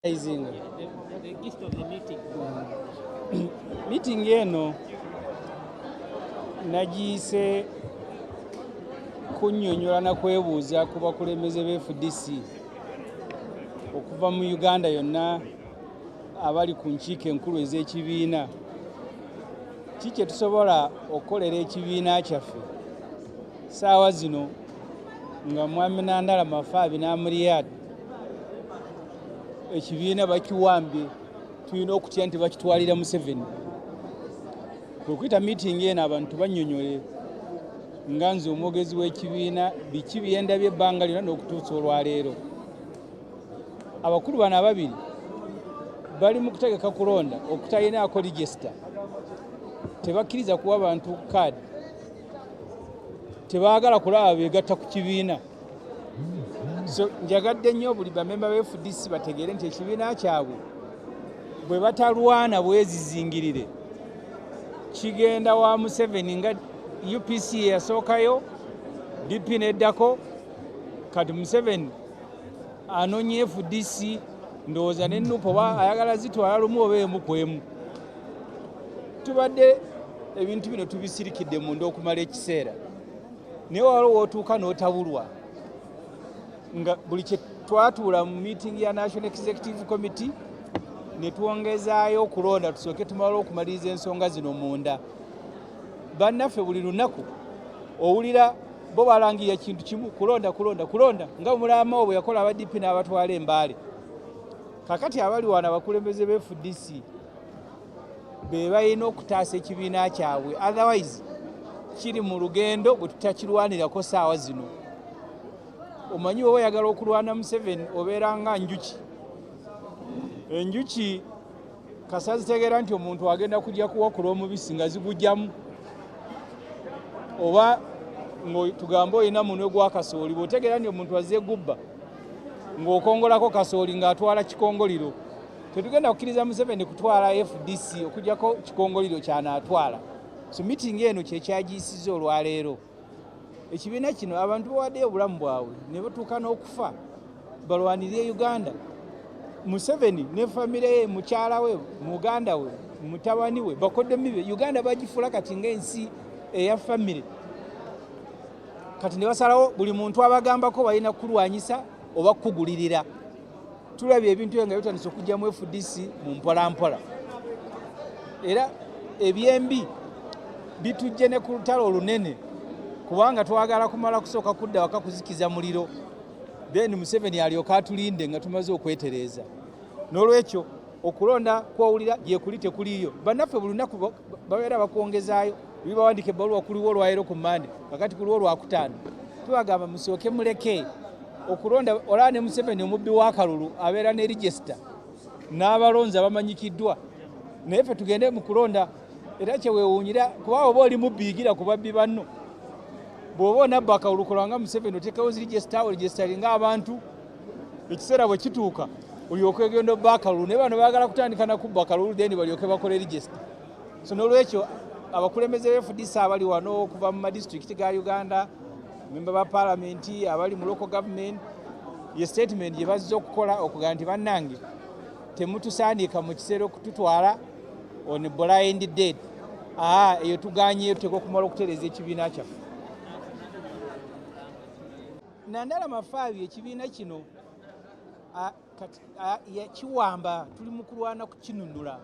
The gist of the meeting. Meeting eno nagiise kunnyonnyola na kwebuuza ku bakulembeze b'FDC okuva mu Uganda yonna abali ku nkiiko enkulu ez'ekibiina. Kiki tusobola okukolera ekibiina kyaffe ssaawa zino nga mwami Nnabe Mafaabi na Amuriat ekibiina bakiwambye, tulina okutya nti bakitwalira Museveni. Okuyita meeting eno abantu bannyonnyole nga nze omwogezi w'ekibiina biki bye ndabye ebbanga lyonna n'okutuusa olwaleero. Abakulu bano ababiri bali mu kutegeka kulonda okutalinaako register, tebakkiriza kuwa bantu kaadi, tebaagala kulaba beegatta ku kibiina. So njagadde nnyo buli bamemba b'FDC bategeere nti ekibiina kyabwe bwe batalwana bwezizingirire kigenda wa Museveni nga UPC yasookayo, DP neddako, kati Museveni anonye FDC ndowooza ne Nuupu oba ayagala zitwala lumu oba emu ku emu. Tubadde ebintu bino tubisirikidde munda okumala ekiseera, naye waliwo wootuuka n'otabulwa nga buli kye twatuula mu meeting ya National Executive Committee ne twongezaayo okulonda tusooke tumala okumaliriza ensonga zino munda. Bannaffe buli lunaku owulira bo balangirira kintu kimu, kulonda nga Mulama bwe yakola aba DP n'abatwala embaale. Kakati abali wano abakulembeze b'FDC be balina okutaasa ekibiina kyabwe, otherwise kiri mu lugendo bwe tutakirwanirako ssaawa zino. Omanyi bwe oyagala okulwana Museveni obeera nga njuki. Enjuki kasa zitegeera nti omuntu agenda kujja kuwakula omubisi nga zigujjamu, oba tugamba olina munwe gwa kasooli, bw'otegeera nti omuntu azze gubba ng'okongolako kasooli ng'atwala kikongoliro. Tetugenda kukkiriza Museveni kutwala FDC okujjako kikongoliro ky'anaatwala. So meeting eno kyekyagiyisizza olwaleero. Ekibiina kino abantu bawaddeyo obulamu bwabwe ne batuuka n'okufa balwanirire Uganda. Museveni ne famire ye, mukyala we, muganda we, mutabani we, bakoddomi be, Uganda bagifuula kati ng'ensi eya famire. Kati ne basalawo buli muntu abagambako balina kulwanyisa oba kugulirira. Tulabye ebintu nga bitandise okujja mu FDC mu mpolampola. Era ebyembi bitujje ne ku lutalo olunene, kubanga twagala kumala kusooka kudda waka kuzikiza muliro, then Museveni alyoka atulinde nga tumaze okwetereeza. N'olwekyo okulonda kw'owulira gye kuli tekuliyo. Bannaffe buli lunaku babeera bakwongezaayo, bibawandika ebbaluwa kuliwo olwaleero ku Mande, kakati kuliwo Lwakutaano. Tubagamba musooke muleke okulonda. Olaba ne Museveni omubbi w'akalulu abeera ne register n'abalonzi abamanyikiddwa, naye ffe tugende mu kulonda. Era kyeweewuunyira kuba oba oli mubbiigira ku babbi banno. Bw'oba onabba akalulu kolanga Museveni oteekawo regisitari ng'abantu, ekiseera bwe kituuka olyoke ogenda obba akalulu, naye bano baagala kutandika na kubba akalulu then balyoke bakole regisita. So n'olwekyo abakulembeze b'FDC abali wano okuva mu madistrict ga Uganda, memba ba palamenti, abali mu local government, ye statement gye bazze okukola okugaa nti bannange temutusaaniika mu kiseera okututwala on blind date. Eyo tugaanyeyo tuteeka okumala okutereeza ekibiina kyaffe. Nnabe Mafaabi ekibiina kino yakiwamba, tuli mu kulwana kukinunula.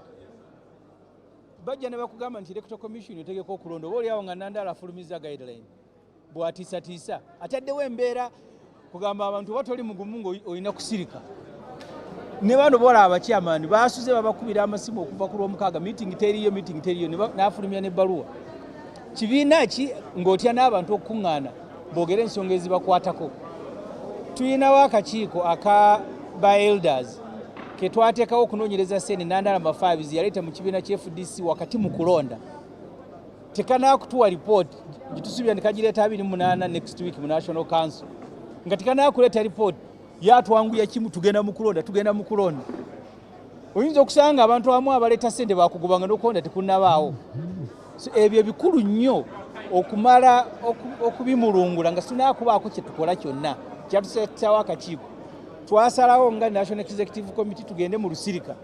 Bajja ne bakugamba nti Electoral Commission etegeka okulonda, oba oliawo nga Nnabe afulumiza guideline bw'atiisatiisa, ataddewo embeera kugamba abantu oba toli mugumu ng'olina kusirika. Ne bano bola abakyamaani baasuze babakubira amasimu okuva ku Lwomukaaga, meeting teriyo, n'afulumya n'ebbaluwa. Kibiina ki ng'otya n'abantu okukuŋŋaana boogera ensonga ezibakwatako. Tulinawo akakiiko aka ba elders ke twateekawo okunoonyereza ssente Nnabe Mafaabi ze yaleeta mu kibiina ky'FDC wakati mu kulonda. Tekanaakutuwa ripooti gitusuubira ne kagireeta 28 next week mu National Council, nga tekanaakuleeta ripooti yatwanguya kimu tugenda mu kulonda. Oyinza okusanga abantu abamu abaleeta ssente bakugobanga n'okulonda tekunnabaawo. So ebyo bikulu nnyo okumala okubimulungula nga sinaakubaako kye tukola kyonna. Kyatuseetawo akakiiko twasalawo nga National Executive Committee tugende mu Lusirika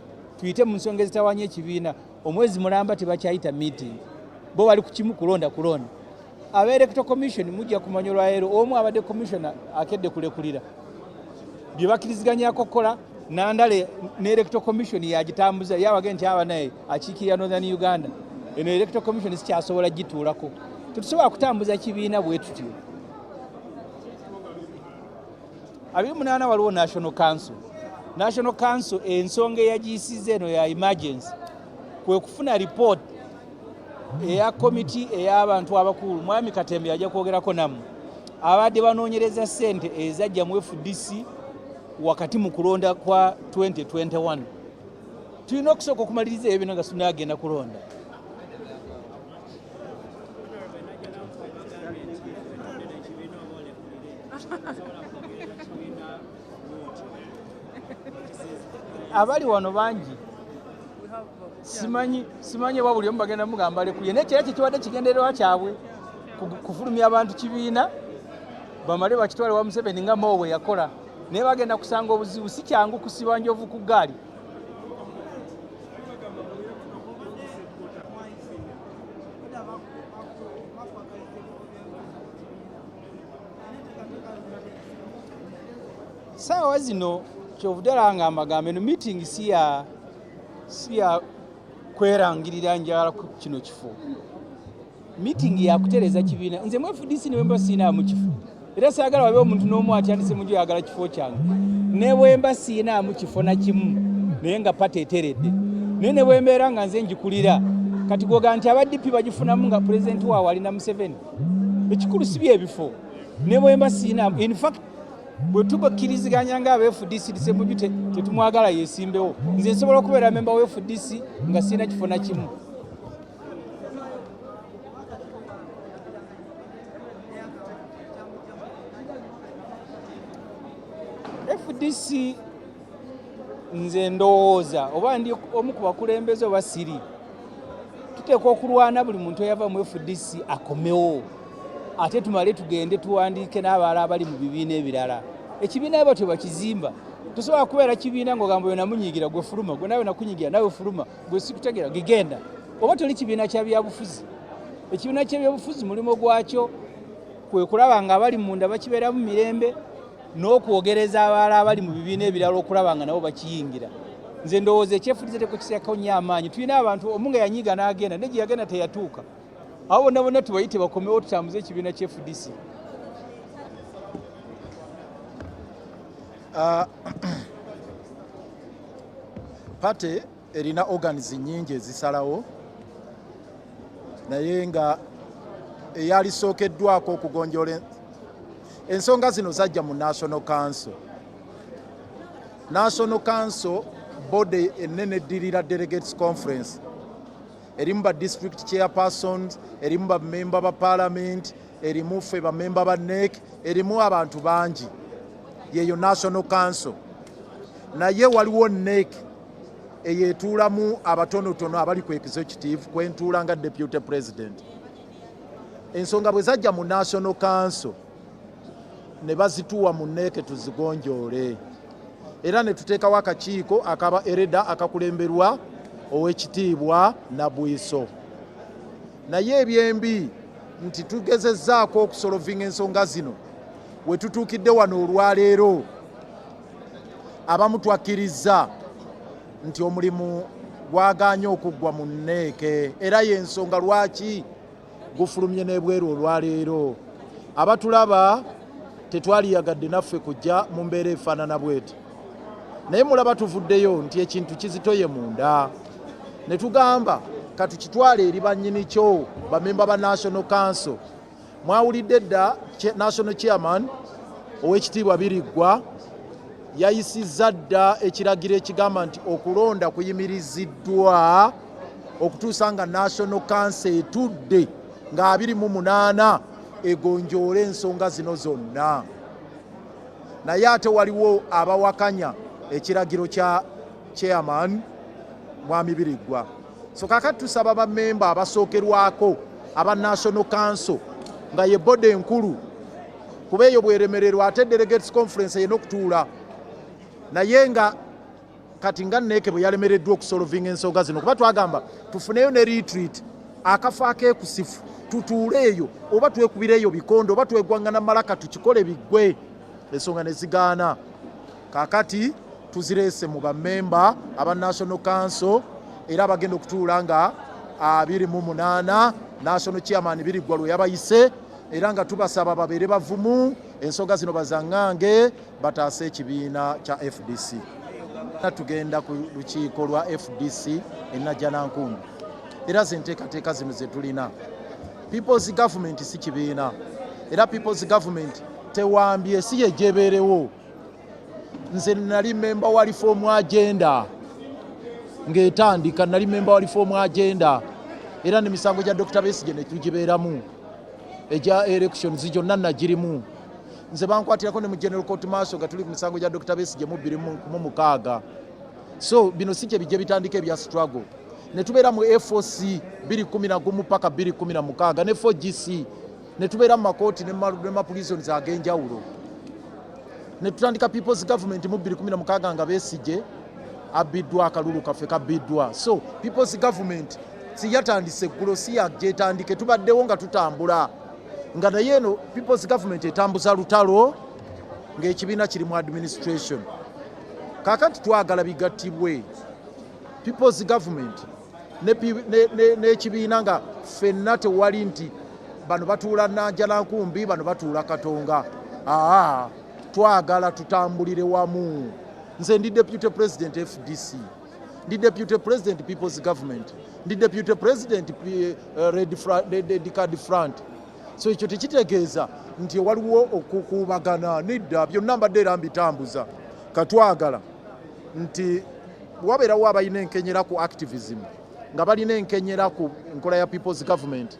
tuyite mu nsonga ezitawanya ekibiina omwezi mulamba tebakyayita meeting bo bali ku kimu kulonda aba Electoral Commission mujja kumanya olwaleero omu abadde commissioner akedde kulekulira bye bakkiriziganyako kukola Nandale ne Electoral Commission yagitambuza yabagenda nti aba naye akiikirira Northern Uganda eno Electoral Commission sikyasobola gituulako tetusobola kutambuza kibiina bwe tutyo. 28 waliwo National Council ensonga eyagiyisiza eno ya emergency kwe kufuna report eya committee ey'abantu abakulu mwami Katembe ajja kwogerako nammwe abadde banoonyereza ssente ezajja mu FDC wakati mu kulonda kwa 2021 tulina okusooka okumaliriza ebyo nga tunaagenda kulonda. Abali wano bangi simanyi oba buli omu bagenda mugamba alekuye naye kira kikiwadde kigendererwa kyabwe kufulumya abantu kibiina bamale bakitwale wa Museveni nga Mowe yakola naye bagenda kusanga obuzibu si kyangu kusiba njovu ku ggaali. Saawa zino kyovuddala nga amagambo eno meeting si ya kwerangirira njala ku kino kifo. Meeting ya kutereza kibiina nze mu FDC ne wemba siina mu kifo era saagala wabe omuntu n'omu ati Ssemujju yagala kifo kyange ne wemba siina mu kifo na kimu naye nga pata eteredde naye ne wembeera nga nze njikulira kati goga nti abaddipi bagifunamu nga president waawe ali na Museveni ekikulu si byebifo ne wemba siina in fact bwe tubakkiriziganya nga aba FDC Ssemujju tetumwagala yeesimbewo nze nsobola okubeera memba wa FDC nga siina kifo na kimu. FDC nze ndowooza oba ndi omu ku bakulembeze oba siri tuteekwa okulwana buli muntu eyava mu FDC akomewo ate tumale tugende tuwandiike n'abalala abali mu bibiina ebirala. Ekibiina ebo tebakizimba tosobola kubeera kibiina ng'ogamba oyo namunyiigira gwe fuluma gwe nawe nakunyiigira nawe fuluma gwe sikutegeera gigenda oba toli kibiina kya byabufuzi. Ekibiina ky'ebyobufuzi mulimo gwakyo kwe kulaba nga abali munda bakibeeramu mirembe n'okwogereza abalala abali mu bibiina ebirala okulaba nga nabo bakiyingira. Nze ndowooza ekyefulize tekukisako nnyo amaanyi tulina abantu omu nga yanyiiga n'agenda ne gye yagenda teyatuuka abo bonna bonna tubayite bakomewo tutambuze ekibiina kya FDC. Pate erina organizi nnyingi ezisalawo naye nga eyalisookeddwako okugonjoola ensonga zino zajja mu National Council. National Council body ennene eddirira Delegates Conference erimu ba district chairpersons erimu ba member ba parliament erimu ffe ba member ba NEC erimu abantu bangi yeyo National Council. Naye waliwo NEC eyetuulamu abatonotono abali ku executive kwentuula nga deputy president. Ensonga bwe zajja mu National Council ne bazituwa mu NEC tuzigonjoole era ne tuteekawo akakiiko akaba ereda akakulemberwa ow'ekitiibwa Nabwiso. Naye ebyembi nti tugezezzaako okusolovinga ensonga zino we tutuukidde wano olwaleero abamu twakkiriza nti omulimu gwagaanye okuggwa mu NEC era y'ensonga lwaki gufulumye n'ebweru olwaleero. Abatulaba tetwaliyagadde naffe kujja mu mbeera efaanana bweti naye mulaba tuvuddeyo nti ekintu kizitoye munda ne tugamba katukitwale eri bannyini kyo bamemba ba National Council. Mwawulidde dda National Chairman ow'ekitiibwa Biriggwa yayisizza dda ekiragiro ekigamba nti okulonda kuyimiriziddwa okutuusa nga National Council etudde nga 28 egonjoole ensonga zino zonna. Naye ate waliwo abawakanya ekiragiro kya Chairman Mwami Biriggwa. So kakati tusaba bamemba abasookerwako aba National Council nga ye bode enkulu kuba eyo bweremererwa ate Delegates Conference yena okutuula naye nga kati nga NEC bwe yalemereddwa okusolvinga ensonga zino kuba twagamba tufuneyo ne retreat akafo akeekusifu tutuule eyo oba twekubira eyo bikondo oba twegwangana malaka tukikole biggwe ensonga ne zigaana kaakati tuzireese mu bammemba aba National Council era bagenda okutuula nga 28 National Chairman Biriggwa lwe yabayise era nga tubasaba babeere bavumu ensonga zino bazangange bataase ekibiina kya FDC. Tugenda ku lukiiko lwa FDC Ennajjanankumbi era zenteekateeka zino ze tulina. People's Government si kibiina era People's Government tewambye si yejebeerewo. Nze nali memba wa reform agenda ng'etandika nali memba wa reform agenda era n'emisango gya Dr. Besigye ne tugibeeramu eja elections gyonna nagirimu. Nze bankwatirako ne mu General Court Martial nga tuli ku misango gya Dr. Besigye mu 2006. So bino si kye bijje bitandika ebya struggle. Ne tubeera mu FOC 2011 paka 2016 ne 4GC ne tubeera mu makooti ne ma prisons ag'enjawulo. Ne tutandika People's Government mu 2016 nga Besigye abiddwa akalulu kaffe kabiddwa. So People's Government si yatandise eggulo si yagyetandike tubaddewo nga tutambula nga naye eno People's Government etambuza lutalo ng'ekibiina kiri mu administration. Kaakati twagala bigattibwe People's Government n'ekibiina nga ffenna tewali nti bano batuula Nnajjanankumbi bano batuula Katonga. Twagala tutambulire wamu. Nze ndi Deputy President FDC, ndi Deputy President People's Government, ndi Deputy President Red Card Front. So ekyo tekitegeeza nti waliwo okukubagana nidda byonna mbadde era mbitambuza. Katwagala nti wabeerawo abalina enkenyera ku activism nga balina enkenyera ku nkola ya People's Government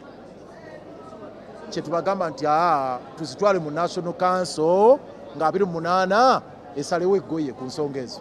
kyetubagamba nti tuzitwale mu National Council nga 28 esalewo eggoye ku nsonga ezo.